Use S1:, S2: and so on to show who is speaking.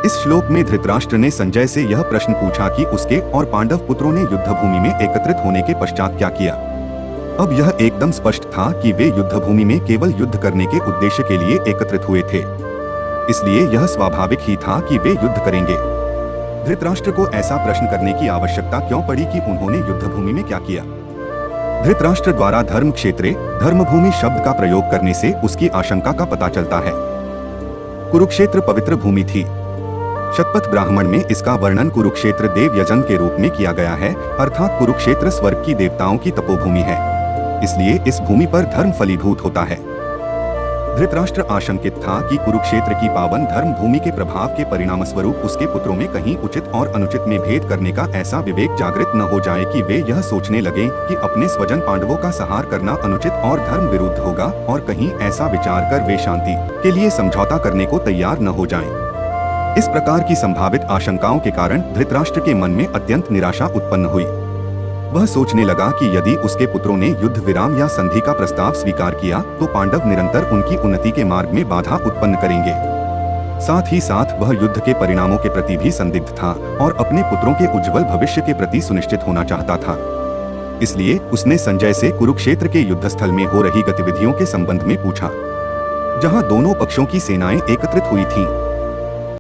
S1: इस श्लोक में धृतराष्ट्र ने संजय से यह प्रश्न पूछा कि उसके और पांडव पुत्रों ने युद्ध भूमि में एकत्रित होने के पश्चात क्या किया। अब यह एकदम स्पष्ट था कि वे युद्ध भूमि में केवल युद्ध करने के उद्देश्य के लिए एकत्रित हुए थे, इसलिए यह स्वाभाविक ही था कि वे युद्ध करेंगे। धृतराष्ट्र को ऐसा प्रश्न करने की आवश्यकता क्यों पड़ी कि उन्होंने युद्ध भूमि में क्या किया। धृतराष्ट्र द्वारा धर्म क्षेत्रे धर्मभूमि शब्द का प्रयोग करने से उसकी आशंका का पता चलता है। कुरुक्षेत्र पवित्र भूमि थी। शतपथ ब्राह्मण में इसका वर्णन कुरुक्षेत्र देव यजन के रूप में किया गया है, अर्थात कुरुक्षेत्र स्वर्ग की देवताओं की तपोभूमि है, इसलिए इस भूमि पर धर्म फलीभूत होता है। धृतराष्ट्र आशंकित था कि कुरुक्षेत्र की पावन धर्म भूमि के प्रभाव के परिणामस्वरूप उसके पुत्रों में कहीं उचित और अनुचित में भेद करने का ऐसा विवेक जागृत न हो जाए कि वे यह सोचने लगे कि अपने स्वजन पांडवों का संहार करना अनुचित और धर्म विरुद्ध होगा, और कहीं ऐसा विचार कर वे शांति के लिए समझौता करने को तैयार न हो जाएं। इस प्रकार की संभावित आशंकाओं के कारण धृतराष्ट्र के मन में अत्यंत निराशा उत्पन्न हुई। वह सोचने लगा कि यदि उसके पुत्रों ने युद्ध विराम या संधि का प्रस्ताव स्वीकार किया तो पांडव निरंतर उनकी उन्नति के मार्ग में बाधा उत्पन्न करेंगे। साथ ही साथ वह युद्ध के परिणामों के प्रति भी संदिग्ध था और अपने पुत्रों के उज्जवल भविष्य के प्रति सुनिश्चित होना चाहता था। इसलिए उसने संजय से कुरुक्षेत्र के युद्धस्थल में हो रही गतिविधियों के संबंध में पूछा, जहाँ दोनों पक्षों की सेनाएं एकत्रित हुई थीं।